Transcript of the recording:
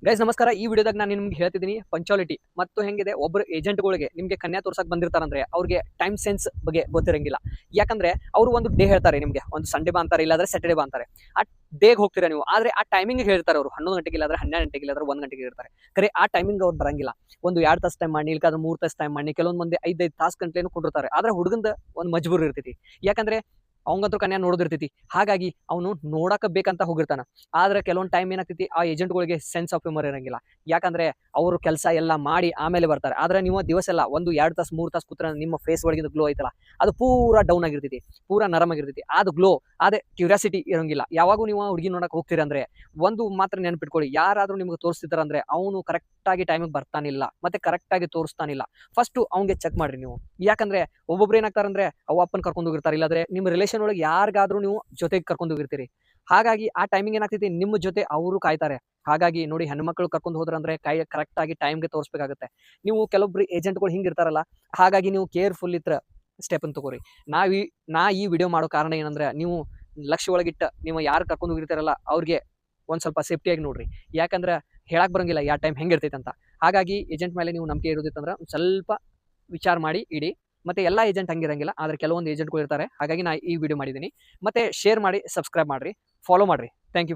Guys ನಮಸ್ಕಾರ. ಈ ವಿಡಿಯೋದಾಗ ನಾನು ನಿಮ್ಗೆ ಹೇಳ್ತಿದ್ದೀನಿ ಪಂಚಾಲಿಟಿ ಮತ್ತು ಹೆಂಗಿದೆ ಒಬ್ಬರು ಏಜೆಂಟ್ಗಳಿಗೆ ನಿಮಗೆ ಕನ್ಯಾ ತೋರ್ಸಕ್ ಬಂದಿರ್ತಾರಂದ್ರೆ ಅವ್ರಿಗೆ ಟೈಮ್ ಸೆನ್ಸ್ ಬಗ್ಗೆ ಗೊತ್ತಿರಂಗಿಲ್ಲ. ಯಾಕಂದ್ರೆ ಅವರು ಒಂದು ಡೇ ಹೇಳ್ತಾರೆ, ನಿಮಗೆ ಒಂದು ಸಂಡೇ ಬಾ ಅಂತಾರೆ, ಇಲ್ಲಾಂದ್ರೆ ಸ್ಯಾಟರ್ಡೇ ಬಾ ಅಂತಾರೆ. ಆ ಡೇಗೆ ಹೋಗ್ತೀರಾ ನೀವು, ಆದ್ರೆ ಆ ಟೈಮಿಂಗ್ ಹೇಳ್ತಾರೆ ಅವರು 11 ಗಂಟೆಗೆ, ಇಲ್ಲಾಂದ್ರೆ 12 ಗಂಟೆಗೆ, ಇಲ್ಲಾಂದ್ರೆ 1 ಗಂಟೆಗೆ ಇರ್ತಾರೆ. ಕರೆ ಆ ಟೈಮಿಂಗ್ ಅವ್ರು ಬರಂಗಿಲ್ಲ. ಒಂದು 2 ತಾಸು ಟೈಮ್ ಮಾಡಿ, ಇಲ್ಕಾದ್ರೆ 3 ತಾಸು ಟೈಮ್ ಮಾಡಿ, ಕೆಲವೊಂದು ಮಂದಿ 5 ತಾಸು ಗಂಟೆನೂ ಕೊಟ್ಟಿರ್ತಾರೆ. ಆದ್ರೆ ಹುಡುಗಂದ ಒಂದು ಮಜಬೂರ್ ಇರ್ತೈತಿ. ಯಾಕಂದ್ರೆ ಅವಂಗಂತೂ ಕನ್ಯಾ ನೋಡೋದಿರ್ತೈತಿ, ಹಾಗಾಗಿ ಅವನು ನೋಡಕ ಬೇಕಂತ ಹೋಗಿರ್ತಾನ. ಆದ್ರೆ ಕೆಲವೊಂದು ಟೈಮ್ ಏನಾಗ್ತೈತಿ, ಆ ಏಜೆಂಟ್ಗಳಿಗೆ ಸೆನ್ಸ್ ಆಫ್ ಹ್ಯೂಮರ್ ಇರಂಗಿಲ್ಲ. ಯಾಕಂದ್ರೆ ಅವರು ಕೆಲಸ ಎಲ್ಲ ಮಾಡಿ ಆಮೇಲೆ ಬರ್ತಾರೆ. ಆದ್ರೆ ನೀವು ದಿವಸ ಎಲ್ಲ 1 2 ತಾಸು 3 ತಾಸು ಕೂತ್ರೆ ನಿಮ್ಮ ಫೇಸ್ ಒಳಗಿಂದ ಗ್ಲೋ ಐತಲ್ಲ, ಅದು ಪೂರಾ ಡೌನ್ ಆಗಿರ್ತೈತಿ, ಪೂರಾ ನರಮ್ ಆಗಿರ್ತೈತಿ. ಅದು ಗ್ಲೋ, ಅದೇ ಕ್ಯೂರಿಯಾಸಿಟಿ ಇರಂಗಿಲ್ಲ. ಯಾವಾಗೂ ನೀವು ಹುಡುಗಿ ನೋಡಕ್ ಹೋಗ್ತೀರ ಅಂದ್ರೆ ಒಂದು ಮಾತ್ರ ನೆನ್ಪಿಟ್ಕೊಳ್ಳಿ, ಯಾರಾದ್ರೂ ನಿಮ್ಗೆ ತೋರಿಸ್ತಿದಾರ ಅಂದ್ರೆ ಅವನು ಕರೆಕ್ಟ್ ಆಗಿ ಟೈಮಿಗೆ ಬರ್ತಾನಿಲ್ಲ, ಮತ್ತೆ ಕರೆಕ್ಟ್ ಆಗಿ ತೋರಿಸ್ತಾನಿಲ್ಲ. ಫಸ್ಟ್ ಅವ್ನಿಗೆ ಚೆಕ್ ಮಾಡ್ರಿ ನೀವು. ಯಾಕಂದ್ರೆ ಒಬ್ಬೊಬ್ರು ಏನಾಗ್ತಾರಂದ್ರೆ ಅವ ಅಪ್ಪನ್ ಕರ್ಕೊಂಡು ಹೋಗಿರ್ತಾರೆ, ಇಲ್ಲಾಂದ್ರೆ ನಿಮ್ಮ ರಿಲೇಷನ್ ಒಳಗೆ ಯಾರಿಗಾದ್ರೂ ನೀವು ಜೊತೆಗೆ ಕರ್ಕೊಂಡು ಹೋಗಿರ್ತೀರಿ. ಹಾಗಾಗಿ ಆ ಟೈಮಿಂಗ್ ಏನಾಗ್ತೈತಿ, ನಿಮ್ಮ ಜೊತೆ ಅವರು ಕಾಯ್ತಾರೆ. ಹಾಗಾಗಿ ನೋಡಿ, ಹೆಣ್ಮಕ್ಳು ಕರ್ಕೊಂಡು ಹೋದ್ರಂದ್ರೆ ಕರೆಕ್ಟ್ ಆಗಿ ಟೈಮ್ಗೆ ತೋರಿಸ್ಬೇಕಾಗುತ್ತೆ. ನೀವು ಕೆಲವೊಬ್ರು ಏಜೆಂಟ್ಗಳು ಹಿಂಗಿರ್ತಾರಲ್ಲ, ಹಾಗಾಗಿ ನೀವು ಕೇರ್ಫುಲ್ ಇತ್ರ ಸ್ಟೆಪ್ ಅನ್ನು ತಗೋರಿ. ನಾ ಈ ವಿಡಿಯೋ ಮಾಡೋ ಕಾರಣ ಏನಂದ್ರೆ, ನೀವು ಲಕ್ಷ ಒಳಗಿಟ್ಟ ನೀವು ಯಾರು ಕರ್ಕೊಂಡು ಹೋಗಿರ್ತಾರಲ್ಲ ಅವ್ರಿಗೆ ಒಂದ್ ಸ್ವಲ್ಪ ಸೇಫ್ಟಿಯಾಗಿ ನೋಡ್ರಿ. ಯಾಕಂದ್ರೆ ಹೇಳಕ್ ಬರಂಗಿಲ್ಲ ಯಾವ ಟೈಮ್ ಹೆಂಗಿರ್ತೈತೆ ಅಂತ. ಹಾಗಾಗಿ ಏಜೆಂಟ್ ಮೇಲೆ ನೀವು ನಂಬಿಕೆ ಇರೋದಿತ್ತಂದ್ರೆ ಸ್ವಲ್ಪ ವಿಚಾರ ಮಾಡಿ ಇಡಿ. ಮತ್ತೆ ಎಲ್ಲಾ ಏಜೆಂಟ್ ಹಂಗಿರಂಗಿಲ್ಲ, ಆದ್ರೆ ಕೆಲವೊಂದು ಏಜೆಂಟ್ಗಳು ಇರ್ತಾರೆ. ಹಾಗಾಗಿ ನಾ ಈ ವಿಡಿಯೋ ಮಾಡಿದ್ದೀನಿ. ಮತ್ತೆ ಶೇರ್ ಮಾಡಿ, ಸಬ್ಸ್ಕ್ರೈಬ್ ಮಾಡ್ರಿ, ಫಾಲೋ ಮಾಡ್ರಿ. Thank you.